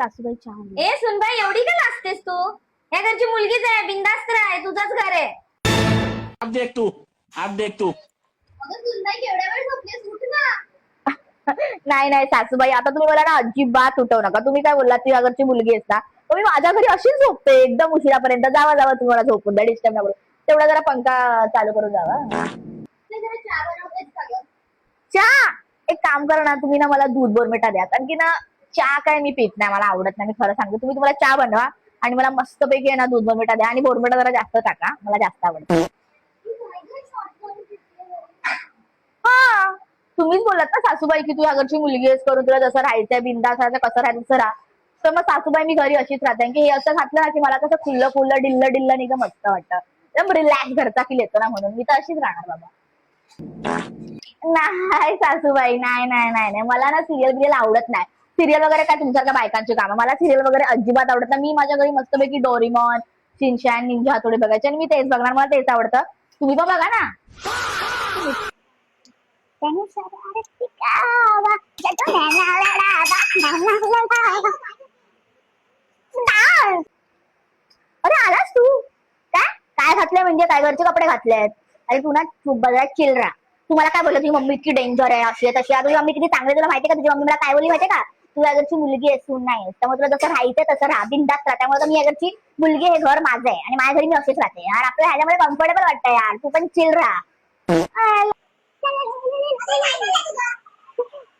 सासूबाई चहा. ए सुनबाई, एवढी का लाजतेस तू? या घरची मुलगीच आहे, बिंदास्त आहे, तुझंच घर आहे. अब देख तू. अगं सुनबाई, केवढ्या वेळ झोपलीस, उठ ना. नाही नाही सासूबाई, आता तुम्ही मला ना अजिबात उठवू नका. तुम्ही काय बोललात ती घरची मुलगी असता, तर मी माझ्या घरी अशीच झोपते एकदम उशिरापर्यंत. जावा जावा, तुम्हाला झोपून द्या, डिस्टर्ब नका करू. तेवढा जरा पंखा चालू करून जावा. जरा चहा बनवतेस का गं? चहा एक काम करा ना, तुम्ही ना मला दूध बोरमिटा द्या, कारण की ना चहा काय मी पित नाही, मला आवडत नाही. मी खरं सांगते, तुम्हाला चहा बनवा आणि मला मस्तपैकी आहे ना दूध बोरमिटा द्या, आणि बोरमिटा जरा जास्त टाका, मला जास्त आवडतं. हा, तुम्हीच बोलत ना सासूबाई की तू या घरची मुलगी आहेस, करून तुला जसं राहायचंय, बिंदास राहायचं, कसं राहायचं तसं राहा. तर मग सासूबाई मी घरी अशीच राहते, की हे असं घातलं ना की मला कसं खुल्लं खुल्लं डिल्ल डिल्ल नाही का मस्त वाटतं, एकदम रिलॅक्स घरचा फील येतो ना, म्हणून मी तर अशीच राहणार बाबा. नाही सासूबाई, नाही नाही नाही नाही, मला ना सिरियल बिरियल आवडत नाही. सिरियल वगैरे काय तुमच्यासारख्या बायकांची कामं, मला सिरियल वगैरे अजिबात आवडत नाही. मी माझ्या घरी मस्तपैकी डोरेमॉन, शिनचॅन, निंजा हातोडी बघायचे, आणि मी तेच बघणार, मला तेच आवडतं. तुम्ही पण बघा ना. अरे आलास तू? काय काय घातलंय, म्हणजे काय घरचे कपडे घातलेत? अरे तू ना बघा चिलरा. तुम्हाला काय बोललं, तुझी मम्मी इतकी डेंजर आहे, अशी आहे तशी आहे. तुझी मम्मी किती चांगली, तुला माहिती का? तुझी मम्मी मला काय बोलली माहितीये का? तू या घरची मुलगी आहे, सून नाही, त्यामुळे तुला जसं राहायचंय तसं राहा, बिनधास्त राहा. त्यामुळे मी या घरची मुलगी, हे घर माझं आहे आणि माझ्या घरी मी अशीच राहते यार. आपल्याला ह्याच्यामध्ये कम्फर्टेबल वाटतं यार, तू पण चिल राहा.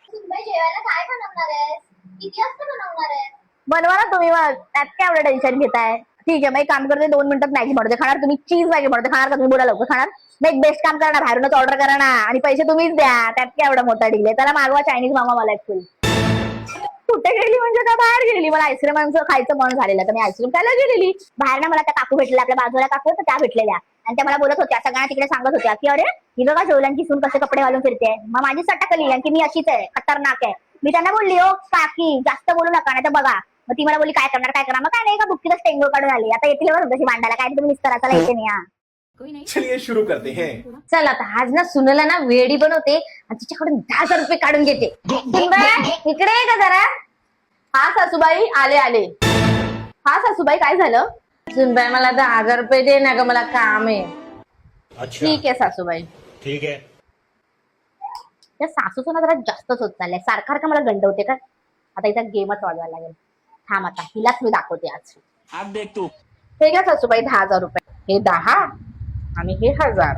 सुनबाई, जेवायला काय बनवणार आहेस? किती वाजता बनवणार आहेस? बनवा ना तुम्ही, मग त्यात काय एवढं टेन्शन घेताय? ठीक आहे, मग एक काम करते, 2 मिनिटात मॅगी बनवते. खाणार तुम्ही? चीज मॅगी बनवते, खाणार का तुम्ही? बोला लवकर. खाणार? नाही, बेस्ट काम करा ना, बाहेरूनच ऑर्डर करा ना, आणि पैसे तुम्हीच द्या. त्यात काय एवढा मोठा डील आहे? त्याला मागवा चायनीज मामा मला एक फुल. कुठे गेली म्हणजे का? बाहेर गेलेली, मला आईस्क्रीमांचं खायचं मन झालेलं, तर मी आईस्क्रीम खायला गेलेली. बाहेर ना मला त्या काकू भेटल्या, आपल्या बाजूला काकू, तर त्या भेटलेल्या, आणि त्या मला बोलत होत्या, सगळ्यांना तिकडे सांगत होत्या की अरे ही बघा जेवलांची सून कसे कपडे घालून फिरते. मग माझी सटकली, की मी अशीच आहे, खतरनाक आहे. मी त्यांना बोलली, ओ काकी जास्त बोलू नका, नाही तर बघा. मग ती मला बोलली काय करणार. मग काय नाही, का बुक्कीतच टेंगो काढून आली. आता येतील बरं तशी मांडायला, काय तुम्ही निस्तर असायला येते नाही. हा चलिए शुरू करते हैं. चल आता आज ना सुनेला ना वेडी बनवते आणि तिच्याकडून 10,000 रुपये काढून घेते. सुनबाई, इकडे ये का जरा. हा सासूबाई, आले आले. हा सासूबाई, काय झालं? सुनबाई, मला 10,000 रुपये दे ना ग, मला काम आहे. अच्छा ठीक आहे सासूबाई. ठीक है. त्या सासूचं ना जरा जास्तच होत चाललंय, सारखं मला गंडवते का? आता हिचा गेमच वाजवायला लागेल. थांब, आता हिलाच मी दाखवते आज. अब देख तू. हे घ्या सासूबाई 10,000 रुपये. हे 10 आणि हे 1,000.